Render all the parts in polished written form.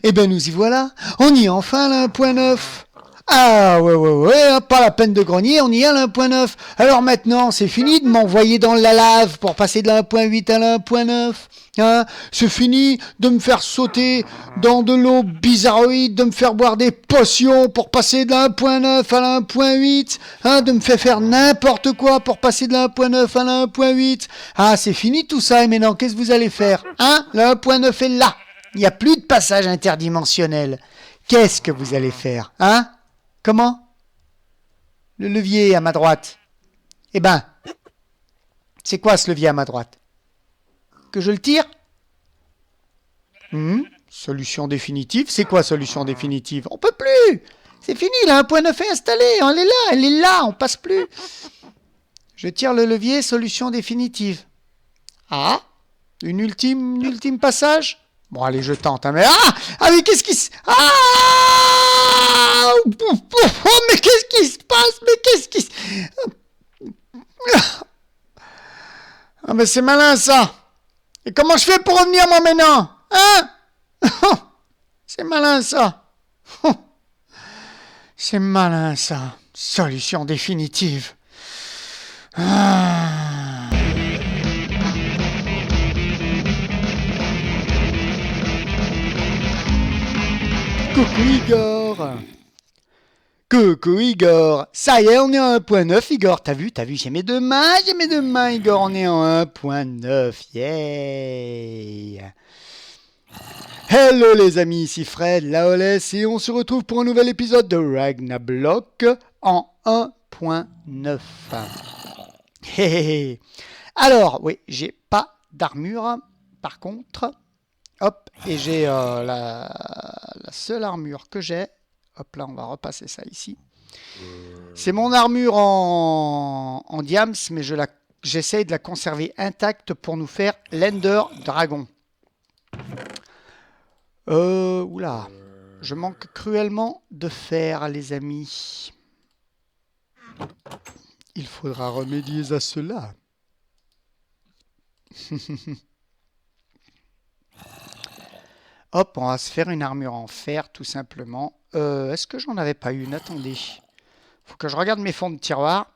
Eh ben nous y voilà. On y est enfin là, 1.9. Ah ouais, pas la peine de grogner, on y est à la 1.9. Alors maintenant, c'est fini de m'envoyer dans la lave pour passer de la 1.8 à la 1.9. Hein, c'est fini de me faire sauter dans de l'eau bizarroïde, de me faire boire des potions pour passer de la 1.9 à la 1.8, hein, de me faire n'importe quoi pour passer de la 1.9 à la 1.8. Ah, c'est fini tout ça, et maintenant, qu'est-ce que vous allez faire? Hein, la 1.9 est là. Il n'y a plus de passage interdimensionnel. Qu'est-ce que vous allez faire? Hein? Comment? Le levier à ma droite. Eh ben, c'est quoi ce levier à ma droite? Que je le tire? Solution définitive. C'est quoi solution définitive? On peut plus. C'est fini, là, 1.9 est installé. Elle est là, on passe plus. Je tire le levier, solution définitive. Ah, une ultime passage? Bon, allez, je tente. Hein, mais mais qu'est-ce qui se... Oh, mais qu'est-ce qui se passe? Mais qu'est-ce qui se... Ah, mais c'est malin, ça. Et comment je fais pour revenir, moi, maintenant? Hein? C'est malin, ça. C'est malin, ça. Solution définitive. Coucou Igor. Coucou Igor. Ça y est, on est en 1.9 Igor. T'as vu, j'ai mes deux mains, Igor. On est en 1.9. Yeah. Hello les amis, ici Fred, Laolès, et on se retrouve pour un nouvel épisode de Ragnablock en 1.9. Alors, oui, j'ai pas d'armure, par contre. Hop, et j'ai la seule armure que j'ai. Hop là, on va repasser ça ici. C'est mon armure en diams, mais j'essaye de la conserver intacte pour nous faire l'Ender Dragon. Oula, je manque cruellement de fer, les amis. Il faudra remédier à cela. Hop, on va se faire une armure en fer, tout simplement. Est-ce que j'en avais pas une? Attendez. Faut que je regarde mes fonds de tiroir.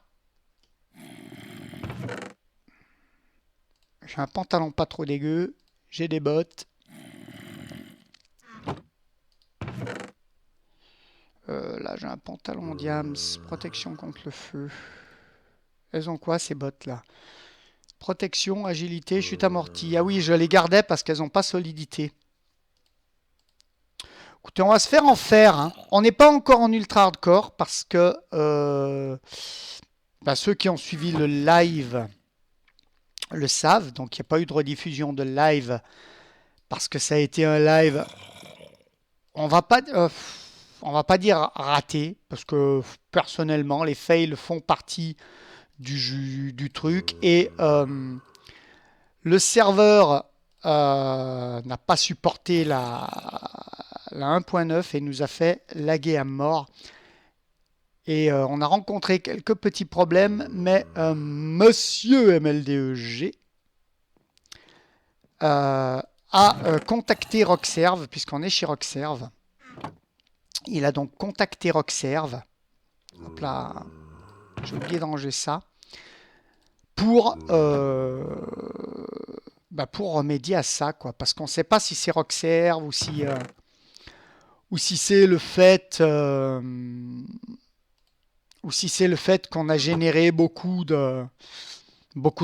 J'ai un pantalon pas trop dégueu. J'ai des bottes. Là, j'ai un pantalon en diams. Protection contre le feu. Elles ont quoi, ces bottes-là? Protection, agilité, chute amortie. Ah oui, je les gardais parce qu'elles n'ont pas solidité. Écoutez, on va se faire en fer. Hein. On n'est pas encore en ultra hardcore parce que ceux qui ont suivi le live le savent. Donc, il n'y a pas eu de rediffusion de live parce que ça a été un live. On va pas dire raté parce que personnellement, les fails font partie du truc et le serveur n'a pas supporté la 1.9 et nous a fait laguer à mort. Et on a rencontré quelques petits problèmes, mais Monsieur MLDEG a contacté Rockserve, puisqu'on est chez Rockserve. Il a donc contacté Rockserve. Hop là, j'ai oublié de ranger ça. Pour remédier à ça, quoi. Parce qu'on ne sait pas si c'est Rockserve ou si c'est le fait qu'on a généré beaucoup de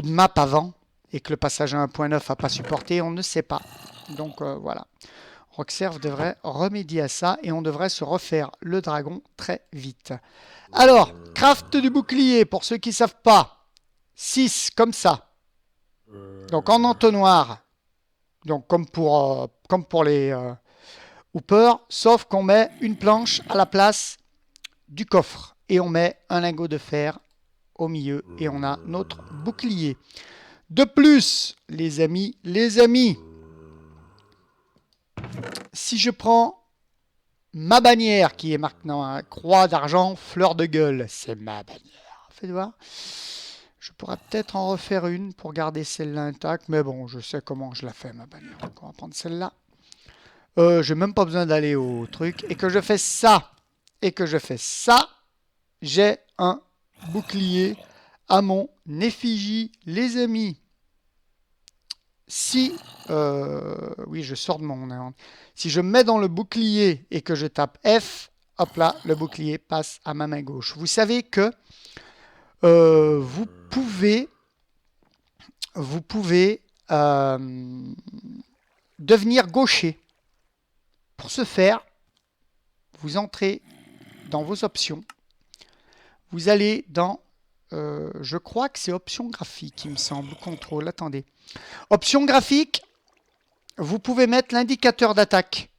maps avant et que le passage à 1.9 n'a pas supporté, on ne sait pas. Donc voilà. Rockserve devrait remédier à ça et on devrait se refaire le dragon très vite. Alors, craft du bouclier, pour ceux qui ne savent pas, 6 comme ça. Donc en entonnoir, donc comme pour les hoopers, sauf qu'on met une planche à la place du coffre. Et on met un lingot de fer au milieu et on a notre bouclier. De plus, les amis, si je prends ma bannière qui est maintenant un croix d'argent, fleur de gueule, c'est ma bannière. Faites voir. Je pourrais peut-être en refaire une pour garder celle-là intacte, mais bon, je sais comment je la fais, ma bagnole. Donc on va prendre celle-là. J'ai même pas besoin d'aller au truc. Et que je fais ça, et que je fais ça, j'ai un bouclier à mon effigie, les amis. Si, oui, je sors de mon... Si je mets dans le bouclier et que je tape F, hop là, le bouclier passe à ma main gauche. Vous savez que vous pouvez devenir gaucher. Pour ce faire, vous entrez dans vos options. Vous allez dans, je crois que c'est options graphiques, il me semble, contrôle, attendez. Options graphiques, vous pouvez mettre l'indicateur d'attaque.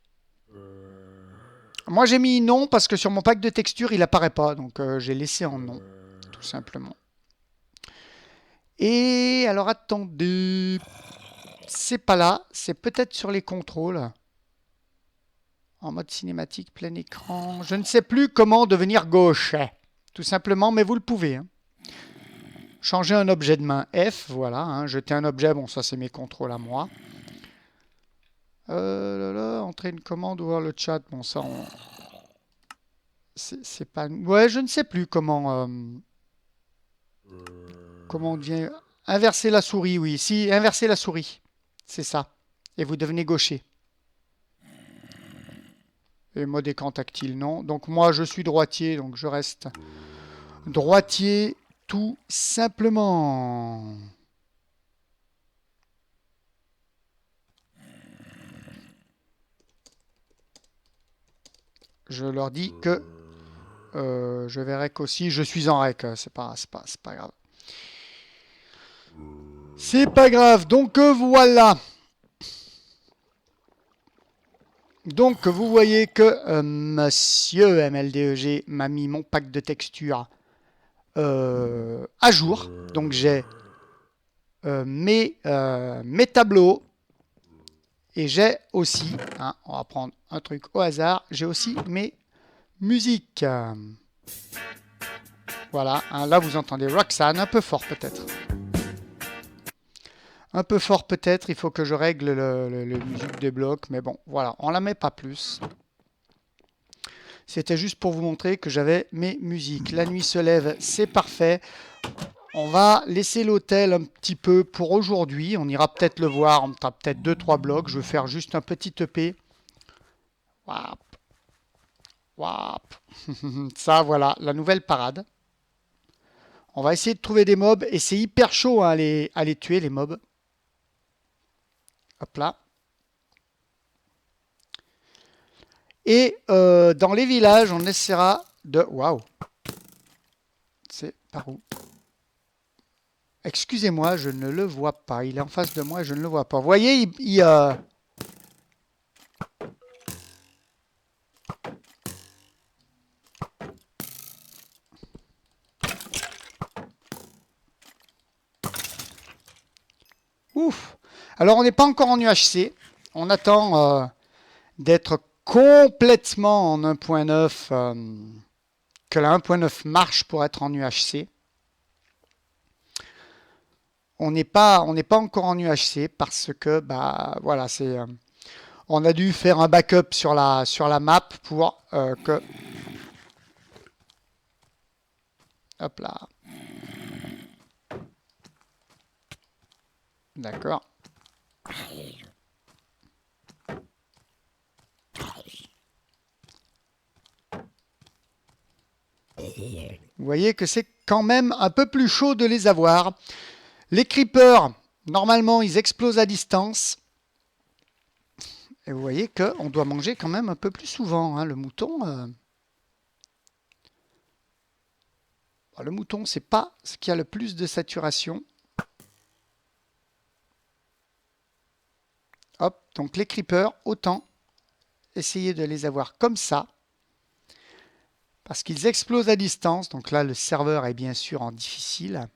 Moi j'ai mis non parce que sur mon pack de texture il apparaît pas, donc j'ai laissé en non, tout simplement. Et alors attendez, c'est pas là, c'est peut-être sur les contrôles. En mode cinématique, plein écran. Je ne sais plus comment devenir gauche, tout simplement, mais vous le pouvez. Hein. Changer un objet de main, F, voilà. Hein, jeter un objet, bon ça c'est mes contrôles à moi. Entrer une commande, ouvrir le chat, bon ça on... C'est pas... Ouais, je ne sais plus comment... comment on devient... Inverser la souris, oui. Si, inverser la souris. C'est ça. Et vous devenez gaucher. Et mode écran tactile, non. Donc moi, je suis droitier, donc je reste droitier tout simplement. Je leur dis que je vais rec aussi. Je suis en rec, c'est pas grave. C'est pas grave, donc voilà. Donc vous voyez que Monsieur MLDEG m'a mis mon pack de textures à jour. Donc j'ai mes tableaux et j'ai aussi, hein, on va prendre un truc au hasard, j'ai aussi mes musiques. Voilà, hein, là vous entendez Roxanne, un peu fort peut-être. Un peu fort peut-être, il faut que je règle le musique des blocs, mais bon, voilà, on la met pas plus. C'était juste pour vous montrer que j'avais mes musiques. La nuit se lève, c'est parfait. On va laisser l'hôtel un petit peu pour aujourd'hui. On ira peut-être le voir, on mettra peut-être 2-3 blocs. Je vais faire juste un petit EP. Wap. Wap. Ça, voilà, la nouvelle parade. On va essayer de trouver des mobs et c'est hyper chaud hein, à les tuer, les mobs. Hop là. Et dans les villages, on essaiera de... Waouh. C'est par où? Excusez-moi, je ne le vois pas. Il est en face de moi et je ne le vois pas. Vous voyez, Ouf. Alors, on n'est pas encore en UHC. On attend d'être complètement en 1.9, que la 1.9 marche pour être en UHC. On n'est pas encore en UHC parce que bah voilà, c'est on a dû faire un backup sur la map pour que hop là. D'accord. Vous voyez que c'est quand même un peu plus chaud de les avoir. Les creepers, normalement, ils explosent à distance. Et vous voyez qu'on doit manger quand même un peu plus souvent. Hein. Le mouton, c'est pas ce qui a le plus de saturation. Hop, donc les creepers, autant essayer de les avoir comme ça. Parce qu'ils explosent à distance. Donc là, le serveur est bien sûr en difficile.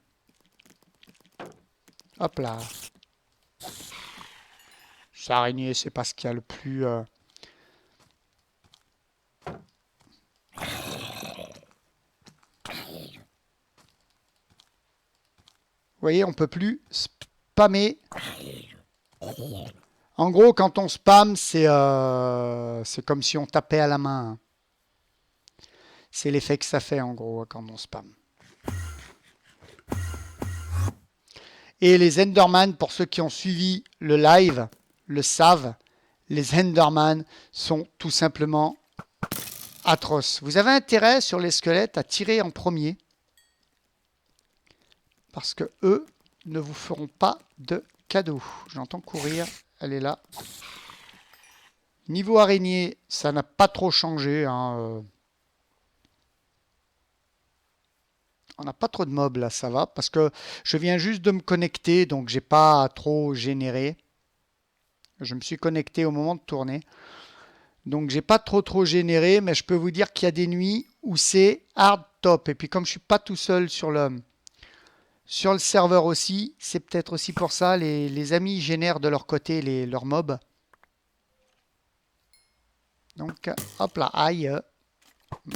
Hop là. Cette araignée, c'est pas ce qu'il y a le plus... voyez, on ne peut plus spammer. En gros, quand on spam, c'est comme si on tapait à la main. C'est l'effet que ça fait, en gros, quand on spam. Et les Enderman, pour ceux qui ont suivi le live, le savent, les Enderman sont tout simplement atroces. Vous avez intérêt sur les squelettes à tirer en premier. Parce que eux ne vous feront pas de cadeaux. J'entends courir, elle est là. Niveau araignée, ça n'a pas trop changé. Hein. On n'a pas trop de mobs là, ça va. Parce que je viens juste de me connecter, donc j'ai pas trop généré. Je me suis connecté au moment de tourner. Donc j'ai pas trop généré, mais je peux vous dire qu'il y a des nuits où c'est hard top. Et puis comme je suis pas tout seul sur le serveur aussi, c'est peut-être aussi pour ça, les amis génèrent de leur côté leurs mobs. Donc hop là, aïe,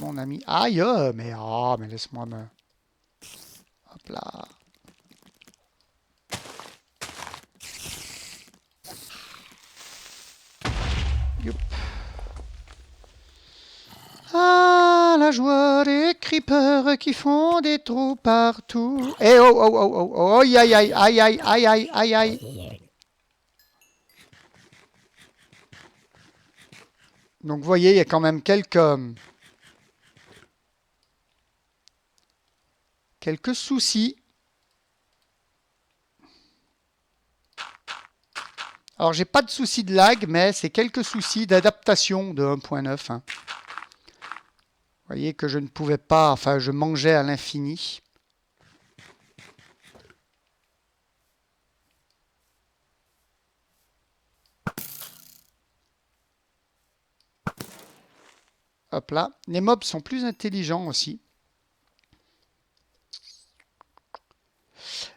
mon ami, aïe, mais laisse-moi me... Hop là. Youp. Ah, la joie des creepers qui font des trous partout. Eh oh, aïe, aïe, aïe, aïe, aïe, aïe, aïe, aïe, aïe. Donc, vous voyez, il y a quand même quelques soucis. Alors, j'ai pas de soucis de lag, mais c'est quelques soucis d'adaptation de 1.9. Hein. Vous voyez que je ne pouvais pas, enfin, je mangeais à l'infini. Hop là. Les mobs sont plus intelligents aussi.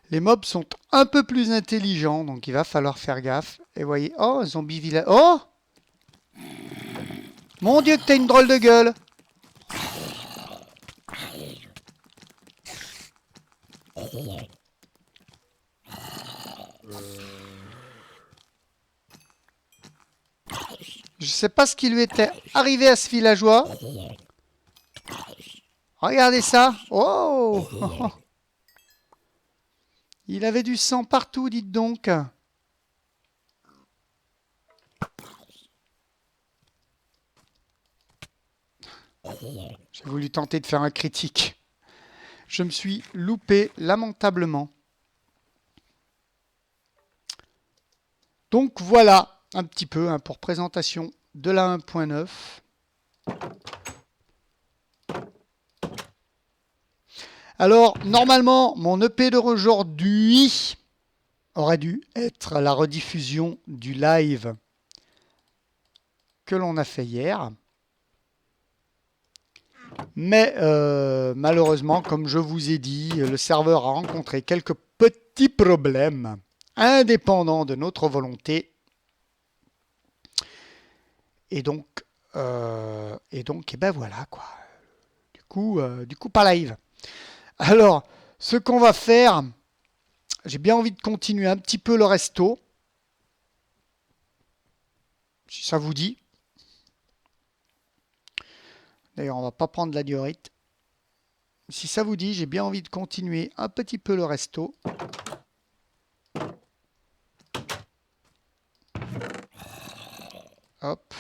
Les mobs sont un peu plus intelligents, donc il va falloir faire gaffe. Et vous voyez, oh, zombie village. Oh! Mon Dieu, que t'as une drôle de gueule! Je sais pas ce qui lui était arrivé à ce villageois. Regardez ça! Oh! Il avait du sang partout, dites donc. J'ai voulu tenter de faire un critique. Je me suis loupé lamentablement. Donc voilà un petit peu hein, pour présentation de la 1.9. Alors, normalement, mon EP d'aujourd'hui aurait dû être la rediffusion du live que l'on a fait hier. Mais malheureusement, comme je vous ai dit, le serveur a rencontré quelques petits problèmes indépendants de notre volonté. Et donc, et ben voilà quoi. Du coup, pas live. Alors, ce qu'on va faire, j'ai bien envie de continuer un petit peu le resto. Si ça vous dit. D'ailleurs, on va pas prendre la diorite. Si ça vous dit, j'ai bien envie de continuer un petit peu le resto. Hop.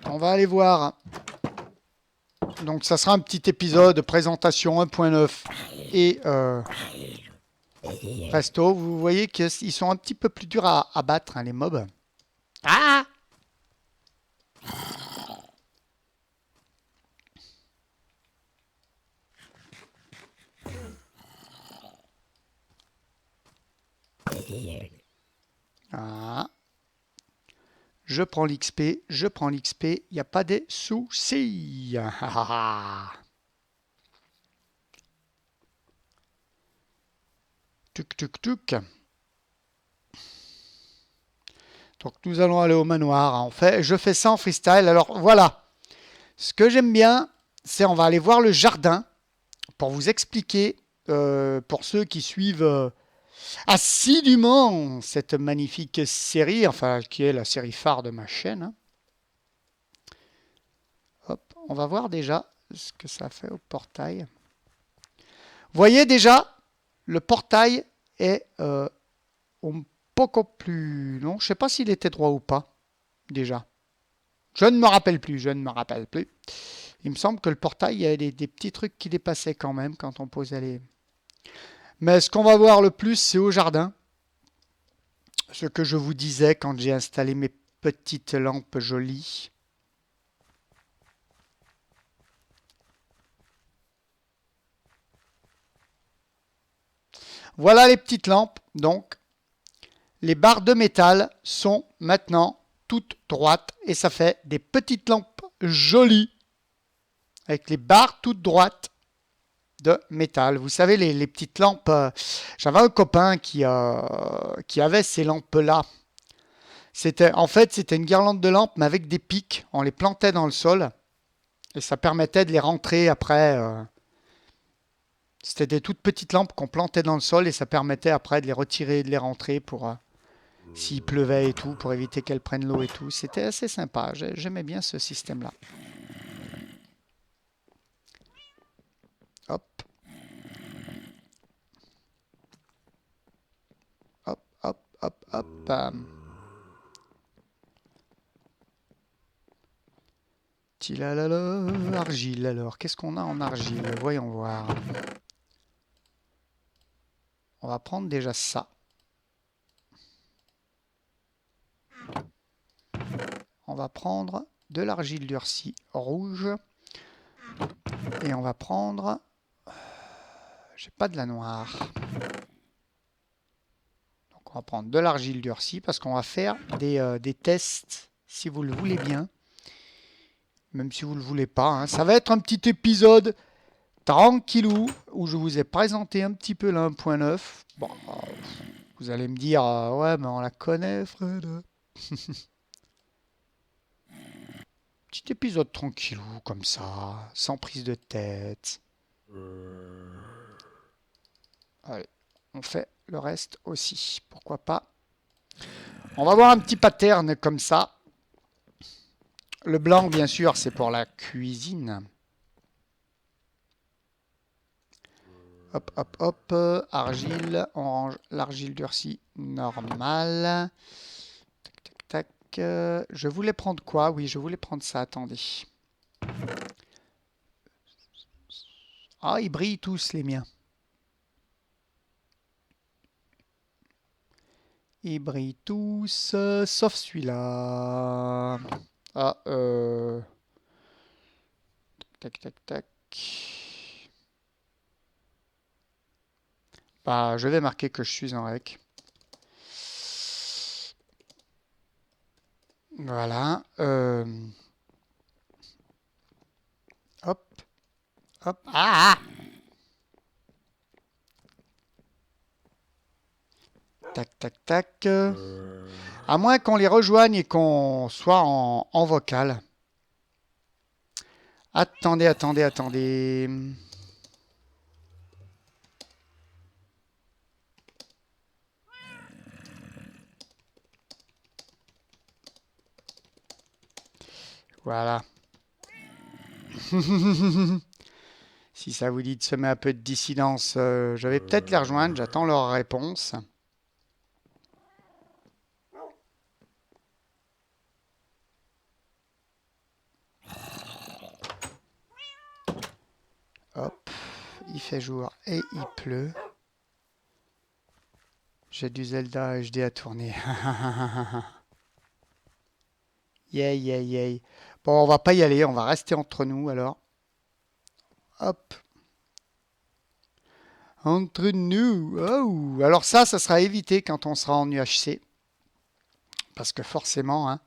On va aller voir. Donc, ça sera un petit épisode de présentation 1.9 et resto. Vous voyez qu'ils sont un petit peu plus durs à battre, hein, les mobs. Ah! Ah. Je prends l'XP, il n'y a pas de soucis. Tuc, tuc, tuc. Donc nous allons aller au manoir. Je fais ça en freestyle. Alors voilà, ce que j'aime bien, c'est on va aller voir le jardin. pour vous expliquer, pour ceux qui suivent assidûment cette magnifique série, enfin qui est la série phare de ma chaîne. Hein. Hop, on va voir déjà ce que ça fait au portail. Vous voyez déjà, le portail est un peu plus long. Je ne sais pas s'il était droit ou pas, déjà. Je ne me rappelle plus, Il me semble que le portail, il y a des petits trucs qui dépassaient quand même quand on posait les... Mais ce qu'on va voir le plus, c'est au jardin. Ce que je vous disais quand j'ai installé mes petites lampes jolies. Voilà les petites lampes. Donc, les barres de métal sont maintenant toutes droites et ça fait des petites lampes jolies avec les barres toutes droites de métal. Vous savez, les petites lampes, j'avais un copain qui avait ces lampes-là. En fait, c'était une guirlande de lampes, mais avec des pics. On les plantait dans le sol et ça permettait de les rentrer après. C'était des toutes petites lampes qu'on plantait dans le sol et ça permettait après de les retirer et de les rentrer pour s'il pleuvait et tout, pour éviter qu'elles prennent l'eau et tout. C'était assez sympa. J'aimais bien ce système-là. Hop. Hop, hop, hop, hop. Tilalala, argile alors. Qu'est-ce qu'on a en argile? Voyons voir. On va prendre déjà ça. On va prendre de l'argile durcie rouge. Et on va prendre... J'ai pas de la noire. Donc on va prendre de l'argile durcie parce qu'on va faire des tests, si vous le voulez bien. Même si vous ne le voulez pas. Hein. Ça va être un petit épisode tranquillou où je vous ai présenté un petit peu la 1.9. Bon, vous allez me dire, ouais, mais on la connaît, Fred. Petit épisode tranquillou, comme ça, sans prise de tête. Allez, on fait le reste aussi. Pourquoi pas. On va voir un petit pattern comme ça. Le blanc, bien sûr, c'est pour la cuisine. Hop, hop, hop. Argile, orange, l'argile durcie, normal. Tac, tac, tac. Je voulais prendre quoi? Oui, je voulais prendre ça. Attendez. Ah, ils brillent tous, les miens. Ils brillent tous, sauf celui-là. Ah, tac, tac, tac. Bah, je vais marquer que je suis en rec. Voilà. Hop. Hop. Ah! Tac, tac, tac. À moins qu'on les rejoigne et qu'on soit en vocal. Attendez, attendez, attendez. Voilà. Si ça vous dit de semer un peu de dissidence, je vais peut-être les rejoindre. J'attends leur réponse. Hop, il fait jour et il pleut. J'ai du Zelda HD à tourner. Yay, yay, yay. Bon, on va pas y aller, on va rester entre nous alors. Hop. Entre nous. Oh. Alors ça sera à éviter quand on sera en UHC. Parce que forcément, hein,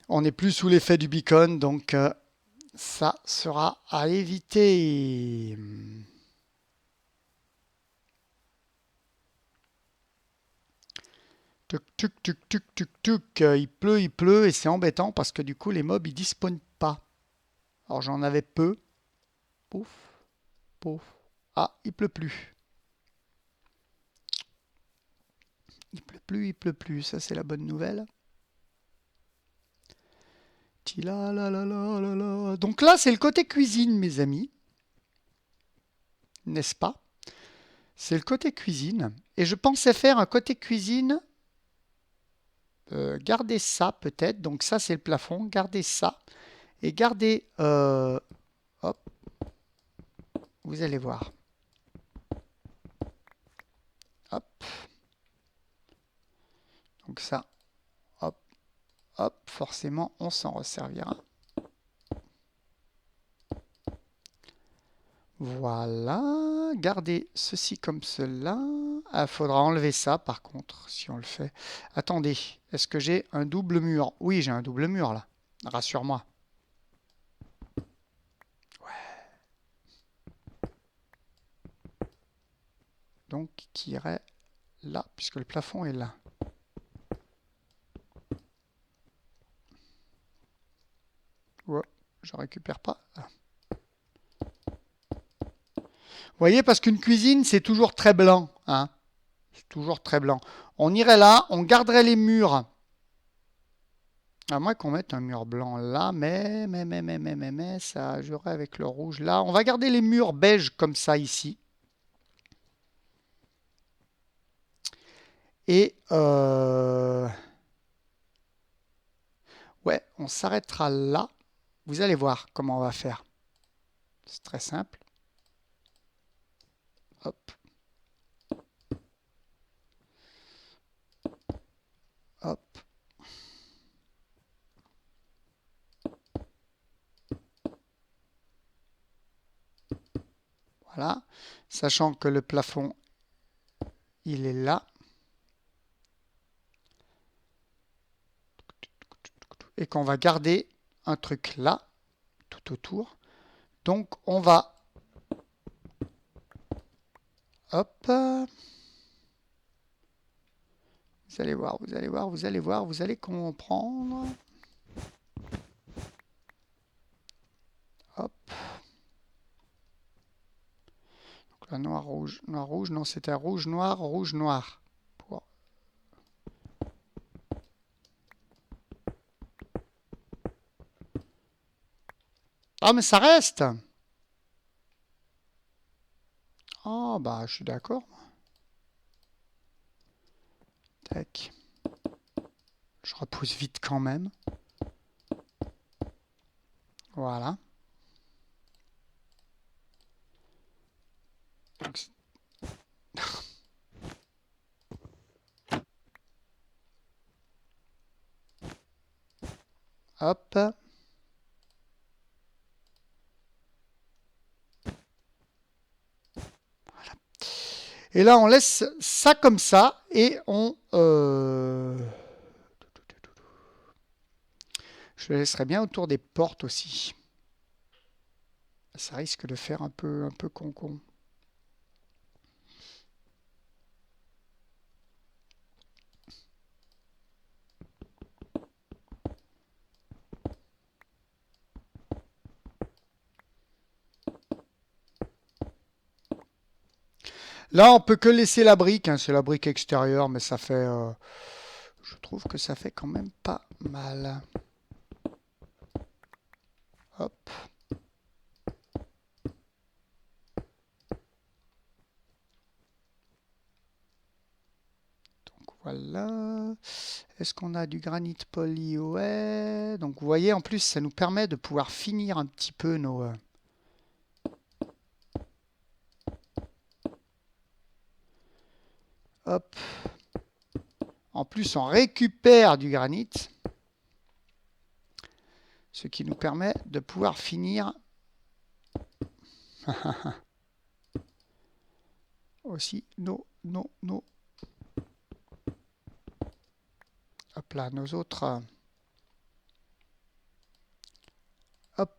on n'est plus sous l'effet du beacon, donc ça sera à éviter. Tuc, tuc, tuc, tuc, tuc, tuc. Il pleut et c'est embêtant parce que du coup les mobs ils dispawnent pas. Alors j'en avais peu. Ouf. chapeau. Ah, il pleut plus. Il pleut plus, il pleut plus. Ça, c'est la bonne nouvelle. Donc là, c'est le côté cuisine, mes amis. N'est-ce pas? C'est le côté cuisine. Et je pensais faire un côté cuisine. Garder ça peut-être. Donc ça, c'est le plafond. Garder ça. Et garder... hop. Vous allez voir. Hop. Donc ça. Hop. Hop. Forcément, on s'en resservira. Voilà, gardez ceci comme cela. Ah, faudra enlever ça par contre, si on le fait. Attendez, est-ce que j'ai un double mur? Oui, j'ai un double mur là. Rassure-moi. Donc, qui irait là, puisque le plafond est là. Ouais, je récupère pas. Ah. Vous voyez, parce qu'une cuisine, c'est toujours très blanc. Hein, c'est toujours très blanc. On irait là, on garderait les murs. À moins qu'on mette un mur blanc là, mais, ça jouerait avec le rouge là. On va garder les murs beige comme ça ici. Et ouais, on s'arrêtera là. Vous allez voir comment on va faire. C'est très simple. Hop. Hop. Voilà. Sachant que le plafond, il est là. Et qu'on va garder un truc là, tout autour. Donc, on va... Hop. Vous allez voir, vous allez voir, vous allez voir, vous allez comprendre. Hop. Donc là, noir, rouge, noir, rouge. Non, c'était rouge, noir, rouge, noir. Pour... Ah, mais ça reste! Oh, bah, je suis d'accord. Tac. Je repousse vite quand même. Voilà. Donc, hop. Et là, on laisse ça comme ça et on... Je le laisserai bien autour des portes aussi. Ça risque de faire un peu con-con. Là, on peut que laisser la brique. Hein, c'est la brique extérieure, mais ça fait... je trouve que ça fait quand même pas mal. Hop. Donc voilà. Est-ce qu'on a du granit poli? Ouais. Donc vous voyez, en plus, ça nous permet de pouvoir finir un petit peu nos... Hop. En plus, on récupère du granit. Ce qui nous permet de pouvoir finir aussi nos hop là, nos autres hop.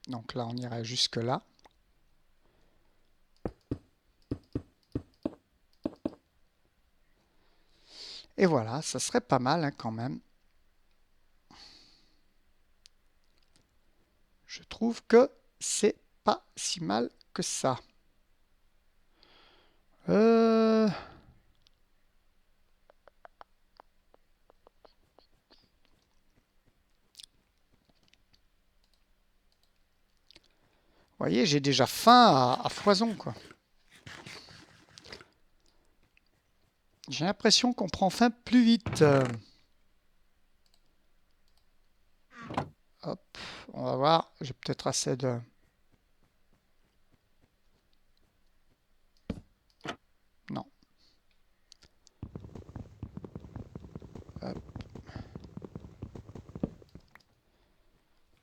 Donc là, on irait jusque là. Et voilà, ça serait pas mal hein, quand même. Je trouve que c'est pas si mal que ça. Vous voyez, j'ai déjà faim à foison, quoi. J'ai l'impression qu'on prend faim plus vite. Hop, on va voir. J'ai peut-être assez de... Non. Hop.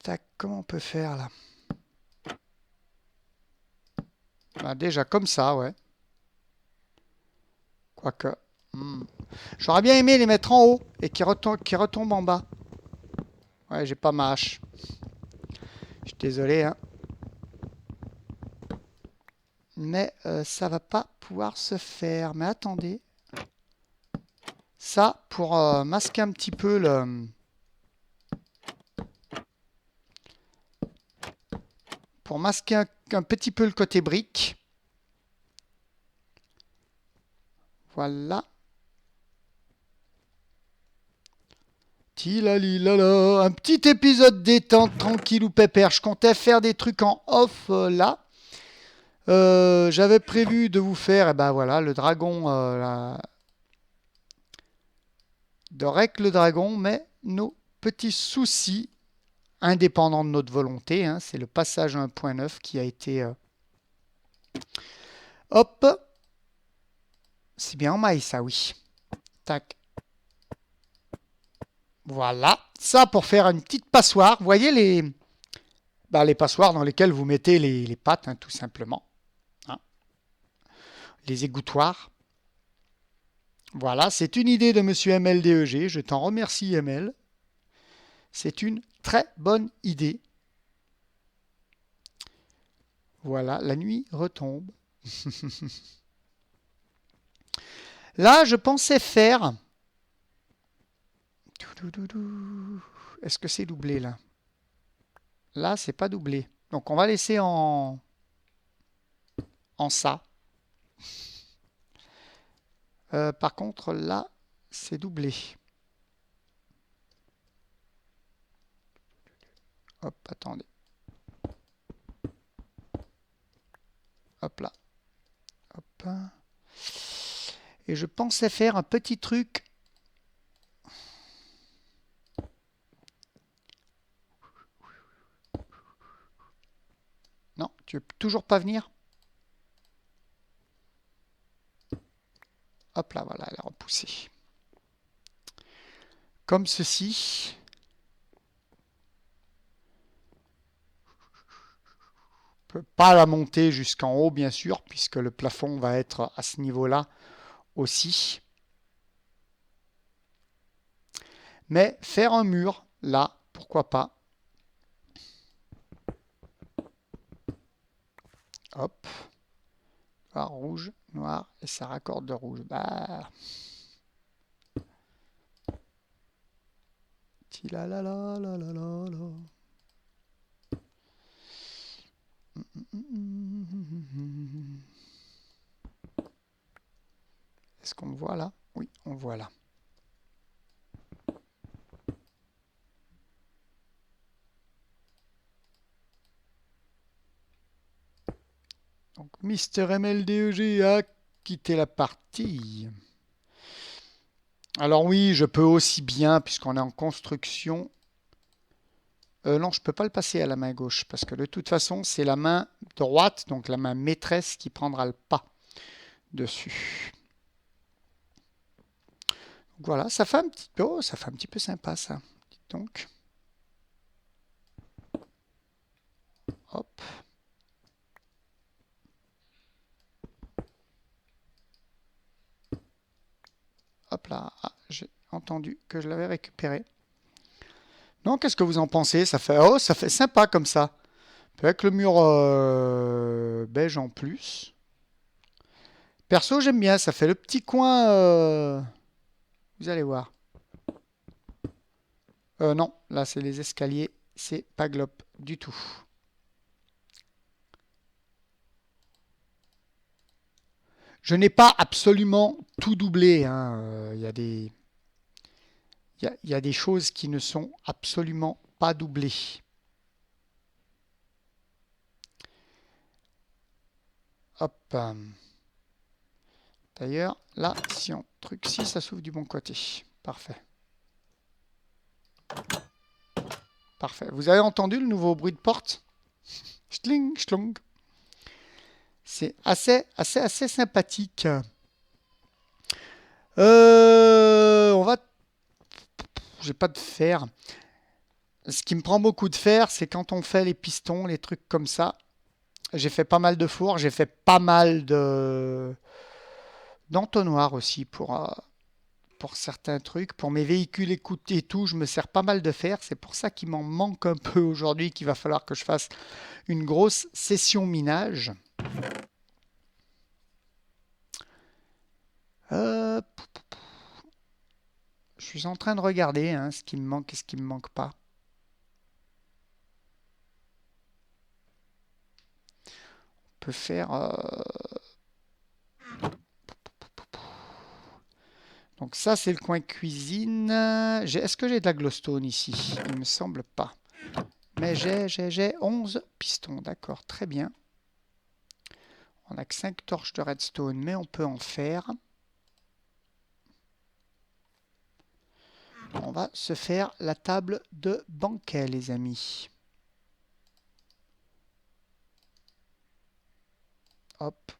Tac, comment on peut faire là? Bah, déjà comme ça, ouais. Quoique. J'aurais bien aimé les mettre en haut et qui retombent en bas. Ouais, j'ai pas ma hache. Je suis désolé, hein. Mais ça va pas pouvoir se faire. Mais attendez. Ça, pour masquer un petit peu le... Pour masquer un petit peu le côté brique. Voilà. Tilalilala. Un petit épisode détente, tranquille ou pépère. Je comptais faire des trucs en off là. J'avais prévu de vous faire, et ben voilà, le dragon, de Rec le dragon, mais nos petits soucis, indépendants de notre volonté, hein, c'est le passage à 1.9 qui a été... hop, c'est bien en maille ça, oui. Tac. Voilà, ça pour faire une petite passoire. Vous voyez les passoires dans lesquelles vous mettez les pâtes, hein, tout simplement. Hein. Les égouttoirs. Voilà, c'est une idée de monsieur MLDEG. Je t'en remercie, ML. C'est une très bonne idée. Voilà, la nuit retombe. Là, je pensais faire... Est-ce que c'est doublé là? Là, c'est pas doublé. Donc, on va laisser en ça. Par contre, là, c'est doublé. Hop, attendez. Hop là. Hop. Et je pensais faire un petit truc. Non, tu veux toujours pas venir? Hop là, voilà, elle a repoussé. Comme ceci. On ne peut pas la monter jusqu'en haut, bien sûr, puisque le plafond va être à ce niveau-là aussi. Mais faire un mur, là, pourquoi pas. Hop. Noir, rouge, noir, et ça raccorde de rouge. Bah. Est-ce qu'on le voit là? Oui, on le voit là. Donc, Mister MLDEG a quitté la partie. Alors oui, je peux aussi bien, puisqu'on est en construction. Non, je ne peux pas le passer à la main gauche, parce que de toute façon, c'est la main droite, donc la main maîtresse, qui prendra le pas dessus. Donc voilà, ça fait un petit peu, oh, ça fait un petit peu sympa ça. Dites donc. Hop. Hop là, ah, j'ai entendu que je l'avais récupéré. Non, qu'est-ce que vous en pensez? Ça fait, oh, ça fait sympa comme ça. Avec le mur beige en plus. Perso, j'aime bien. Ça fait le petit coin. Vous allez voir. Non, là c'est les escaliers. C'est pas Glop du tout. Je n'ai pas absolument tout doublé, hein. Il y a des... Il y a des choses qui ne sont absolument pas doublées. Hop. D'ailleurs, là, si on truc si, ça s'ouvre du bon côté. Parfait. Parfait. Vous avez entendu le nouveau bruit de porte? Schling, schlong. C'est assez sympathique. On va... J'ai pas de fer. Ce qui me prend beaucoup de fer, c'est quand on fait les pistons, les trucs comme ça. J'ai fait pas mal de fours, j'ai fait pas mal de d'entonnoirs aussi pour certains trucs. Pour mes véhicules écoutes et tout, je me sers pas mal de fer. C'est pour ça qu'il m'en manque un peu aujourd'hui, qu'il va falloir que je fasse une grosse session minage. Je suis en train de regarder ce qui me manque et ce qui me manque pas. On peut faire... Donc ça, c'est le coin cuisine. Est-ce que j'ai de la glowstone ici? Il me semble pas. Mais j'ai 11 pistons. D'accord, très bien. On n'a que 5 torches de redstone, mais on peut en faire. On va se faire la table de banquet, les amis. Hop.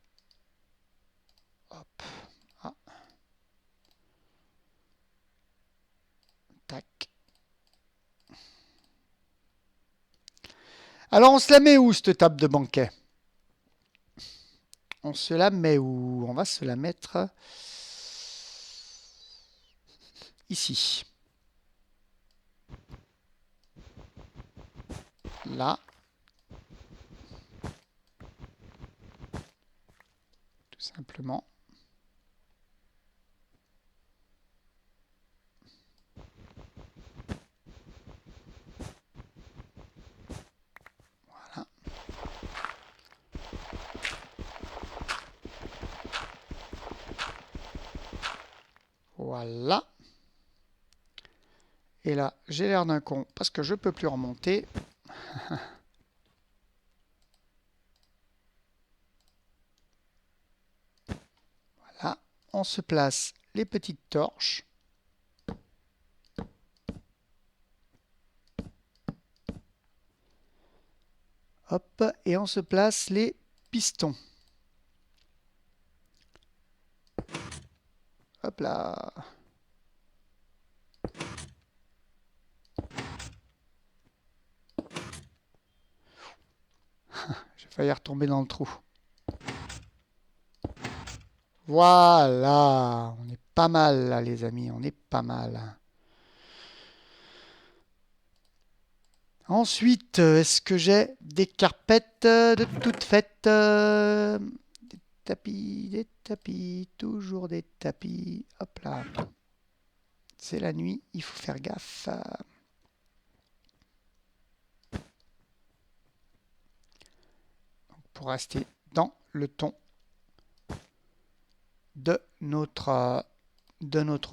Hop. Ah. Tac. Alors, on se la met où, cette table de banquet? On se la met où? On va se la mettre ici. Là. Tout simplement. Voilà. Voilà. Et là, j'ai l'air d'un con parce que je peux plus remonter. Voilà. On se place les petites torches. Hop. Et on se place les pistons. Hop là. J'ai failli retomber dans le trou. Voilà. On est pas mal là, les amis. On est pas mal. Ensuite, est-ce que j'ai des carpettes de toutes faites? Des tapis, toujours des tapis. Hop là. C'est la nuit, il faut faire gaffe. Donc, pour rester dans le ton de notre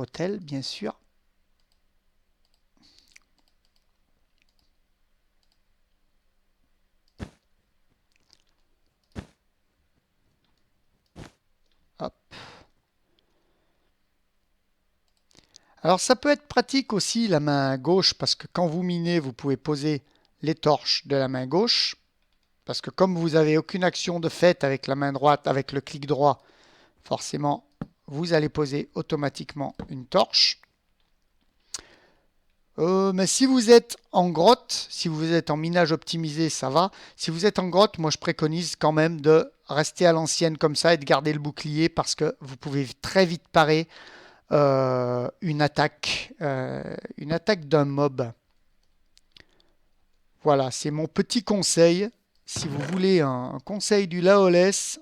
hôtel, bien sûr. Hop. Alors ça peut être pratique aussi la main gauche parce que quand vous minez, vous pouvez poser les torches de la main gauche. Parce que comme vous n'avez aucune action de fait avec la main droite, avec le clic droit, forcément, vous allez poser automatiquement une torche. Mais si vous êtes en grotte, si vous êtes en minage optimisé, ça va. Si vous êtes en grotte, moi je préconise quand même de rester à l'ancienne comme ça et de garder le bouclier parce que vous pouvez très vite parer une attaque d'un mob. Voilà, c'est mon petit conseil. Si vous voulez un conseil du Laolès,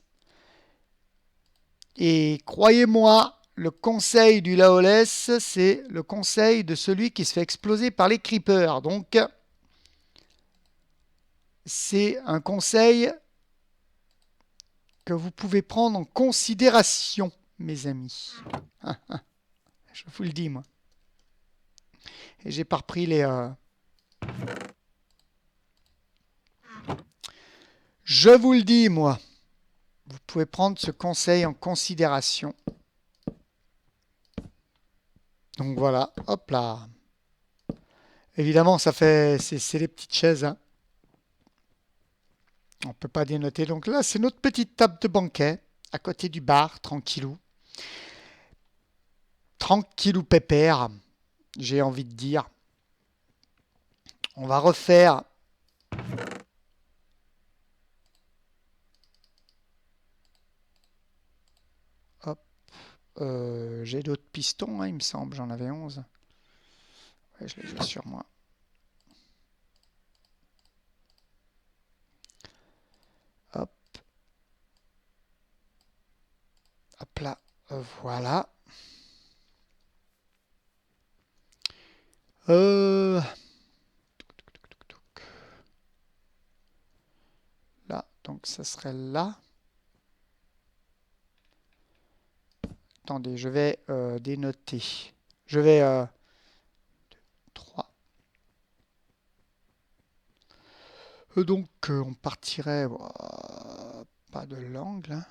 et croyez-moi, le conseil du Laolès, c'est le conseil de celui qui se fait exploser par les creepers. Donc, c'est un conseil que vous pouvez prendre en considération, mes amis. Je vous le dis, moi. Et j'ai pas repris les... Je vous le dis, moi. Vous pouvez prendre ce conseil en considération. Donc voilà, hop là. Évidemment, ça fait... C'est les petites chaises, hein. On ne peut pas dénoter. Donc là, c'est notre petite table de banquet, à côté du bar, tranquillou. Tranquillou pépère, j'ai envie de dire. On va refaire... Hop. J'ai d'autres pistons, hein, il me semble. J'en avais 11. Ouais, je les ai sur moi. Hop. Hop là. Voilà. Là, donc ça serait là. Attendez, je vais dénoter. Je vais 3. Donc on partirait pas de l'angle. Hein.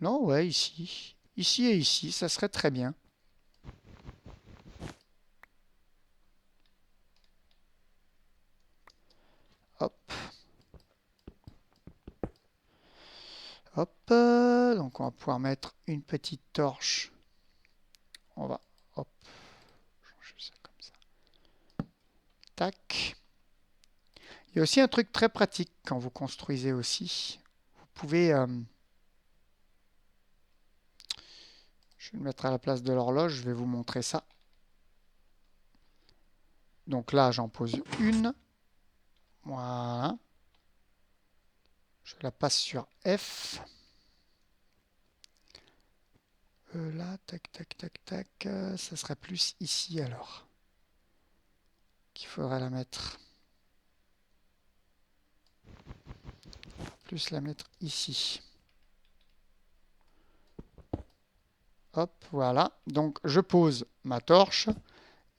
Non, ouais, ici. Ici et ici, ça serait très bien. Hop. Hop. Donc on va pouvoir mettre une petite torche. On va hop, changer ça comme ça. Tac. Il y a aussi un truc très pratique quand vous construisez aussi. Vous pouvez... je vais le mettre à la place de l'horloge, je vais vous montrer ça. Donc là, j'en pose une. Voilà. Je la passe sur F. Là, tac, tac, tac, tac. Ça sera plus ici alors. Qu'il faudra la mettre. Plus la mettre ici. Hop, voilà. Donc je pose ma torche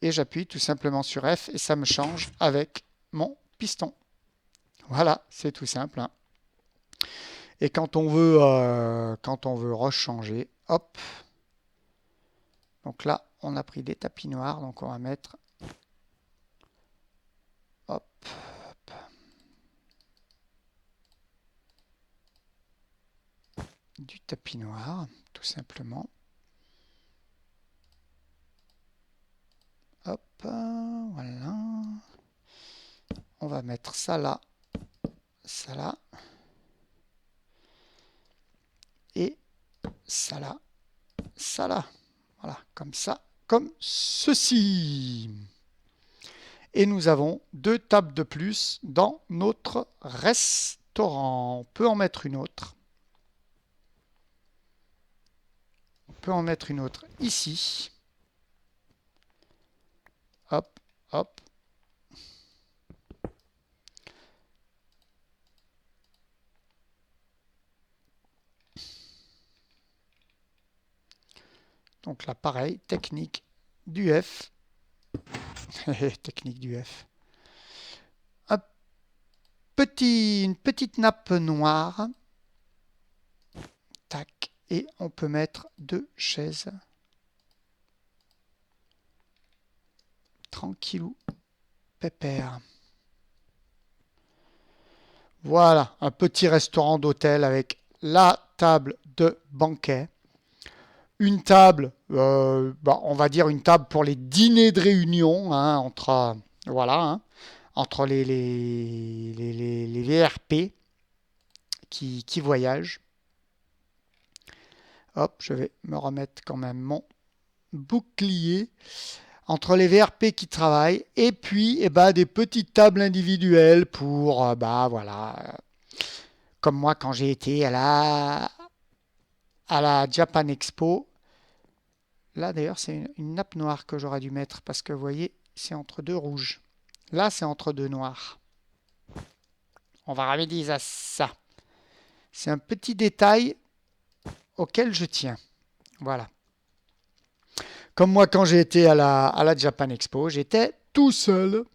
et j'appuie tout simplement sur F et ça me change avec mon piston. Voilà, c'est tout simple. Hein. Et quand on veut rechanger, hop. Donc là, on a pris des tapis noirs, donc on va mettre hop, hop. Du tapis noir, tout simplement. Hop, voilà. On va mettre ça là, ça là. Et ça là, ça là. Voilà, comme ça, comme ceci. Et nous avons 2 tables de plus dans notre restaurant. On peut en mettre une autre. On peut en mettre une autre ici. Hop, hop. Donc là, pareil, technique du F. Technique du F. Une petite nappe noire. Tac. Et on peut mettre 2 chaises. Tranquillou. Pépère. Voilà, un petit restaurant d'hôtel avec la table de banquet. Une table, on va dire une table pour les dîners de réunion, hein, entre les VRP qui voyagent. Hop, je vais me remettre quand même mon bouclier. Entre les VRP qui travaillent et puis des petites tables individuelles pour, voilà, comme moi quand j'ai été à à la Japan Expo. Là, d'ailleurs, c'est une nappe noire que j'aurais dû mettre parce que, vous voyez, c'est entre deux rouges. Là, c'est entre deux noirs. On va remédier à ça. C'est un petit détail auquel je tiens. Voilà. Comme moi, quand j'ai été à la Japan Expo, j'étais tout seul.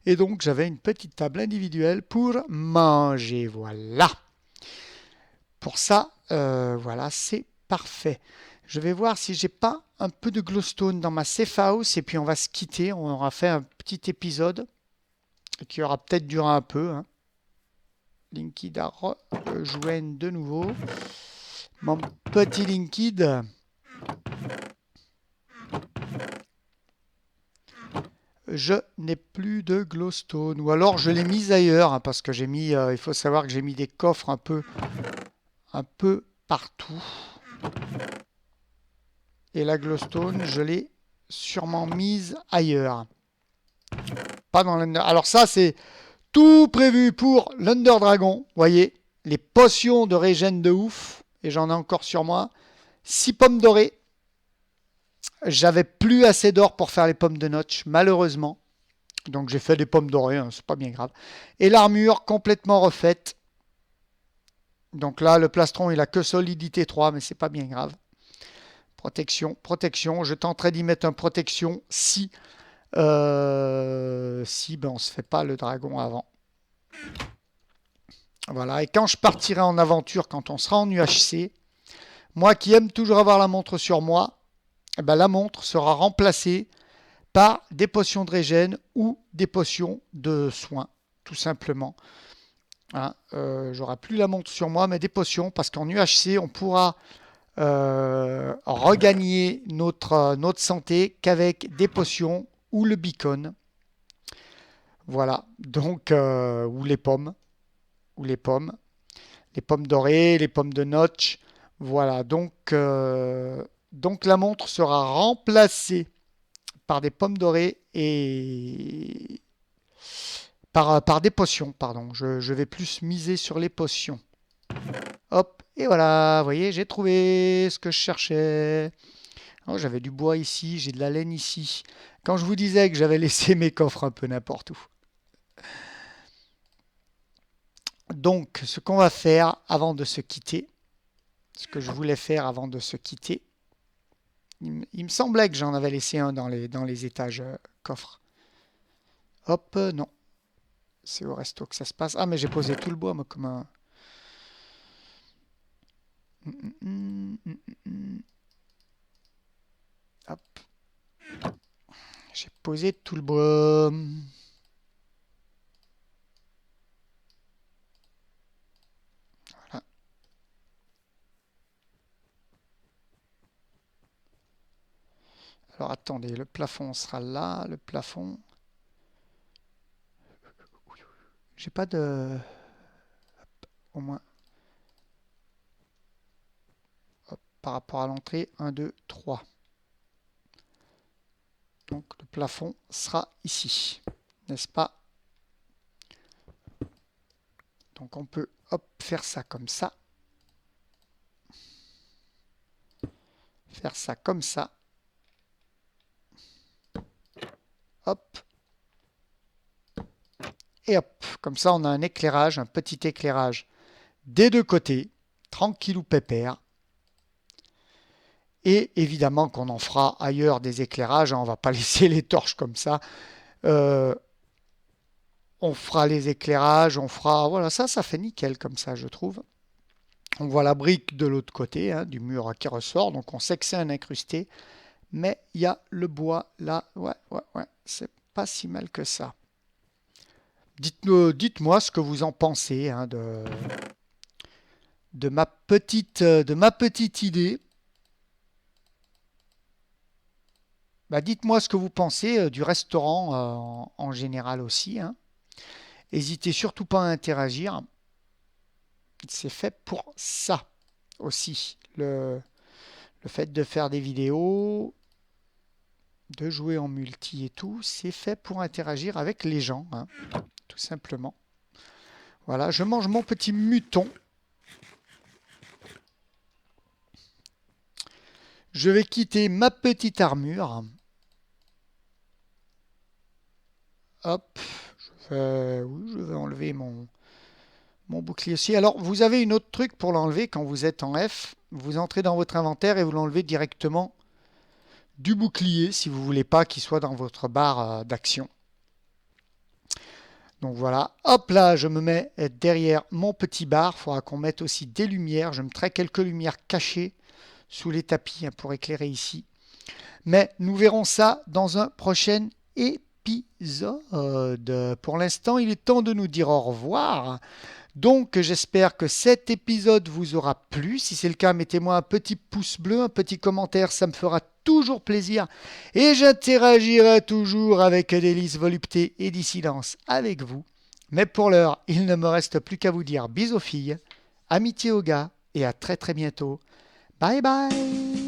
Et donc, j'avais une petite table individuelle pour manger. Voilà. Pour ça, voilà, c'est parfait. Je vais voir si j'ai pas un peu de glowstone dans ma safe house et puis on va se quitter. On aura fait un petit épisode qui aura peut-être duré un peu. Hein. Linkid a rejoint de nouveau. Mon petit Linkid. Je n'ai plus de glowstone. Ou alors je l'ai mis ailleurs hein, parce que j'ai mis. Il faut savoir que j'ai mis des coffres un peu partout. Et la glowstone, je l'ai sûrement mise ailleurs. Pas dans l'Under. Alors ça, c'est tout prévu pour l'Under Dragon. Vous voyez, les potions de régène de ouf. Et j'en ai encore sur moi. 6 pommes dorées. J'avais plus assez d'or pour faire les pommes de notch, malheureusement. Donc j'ai fait des pommes dorées, hein, c'est pas bien grave. Et l'armure complètement refaite. Donc là, le plastron, il a que solidité 3, mais c'est pas bien grave. Protection, protection. Je tenterai d'y mettre un protection si ben, on se fait pas le dragon avant. Voilà. Et quand je partirai en aventure, quand on sera en UHC, moi qui aime toujours avoir la montre sur moi, eh ben, la montre sera remplacée par des potions de régène ou des potions de soins, tout simplement. Hein, j'aurai plus la montre sur moi, mais des potions, parce qu'en UHC, on pourra regagner notre santé qu'avec des potions ou le beacon. Voilà, donc, ou les pommes, les pommes dorées, les pommes de notch. Voilà, donc la montre sera remplacée par des pommes dorées et par des potions, pardon. Je vais plus miser sur les potions. Hop, et voilà, vous voyez, j'ai trouvé ce que je cherchais. Oh, j'avais du bois ici, j'ai de la laine ici. Quand je vous disais que j'avais laissé mes coffres un peu n'importe où. Donc, ce qu'on va faire avant de se quitter, ce que je voulais faire avant de se quitter, il me semblait que j'en avais laissé un dans les étages coffres. Hop, non. C'est au resto que ça se passe. Ah, mais j'ai posé tout le bois, moi, comme un... Hop. J'ai posé tout le bois. Voilà. Alors, attendez, le plafond sera là. Le plafond... J'ai pas de... Hop, au moins... Hop, par rapport à l'entrée, 1, 2, 3. Donc le plafond sera ici, n'est-ce pas? Donc on peut hop, faire ça comme ça. Faire ça comme ça. Hop. Et hop, comme ça on a un éclairage, un petit éclairage des deux côtés, tranquillou pépère. Et évidemment qu'on en fera ailleurs des éclairages, hein, on ne va pas laisser les torches comme ça. On fera les éclairages, on fera... Voilà, ça fait nickel comme ça, je trouve. On voit la brique de l'autre côté, hein, du mur qui ressort, donc on sait que c'est un incrusté. Mais il y a le bois là, ouais, c'est pas si mal que ça. Dites-moi ce que vous en pensez hein, de ma petite idée. Bah, dites-moi ce que vous pensez du restaurant en général aussi. Hein. N'hésitez surtout pas à interagir. C'est fait pour ça aussi. Le fait de faire des vidéos, de jouer en multi et tout, c'est fait pour interagir avec les gens, hein, tout simplement. Voilà, je mange mon petit mouton. Je vais quitter ma petite armure. Hop, oui, je vais enlever mon bouclier aussi. Alors, vous avez une autre truc pour l'enlever quand vous êtes en F. Vous entrez dans votre inventaire et vous l'enlevez directement du bouclier si vous ne voulez pas qu'il soit dans votre barre d'action. Donc voilà, hop là, je me mets derrière mon petit bar. Il faudra qu'on mette aussi des lumières. Je mettrai quelques lumières cachées sous les tapis pour éclairer ici. Mais nous verrons ça dans un prochain épisode. Pour l'instant, il est temps de nous dire au revoir. Donc j'espère que cet épisode vous aura plu. Si c'est le cas, mettez-moi un petit pouce bleu, un petit commentaire, ça me fera toujours plaisir. Et j'interagirai toujours avec Délices, Volupté et Dissidence avec vous. Mais pour l'heure, il ne me reste plus qu'à vous dire bisous aux filles, amitié aux gars et à très très bientôt. Bye bye.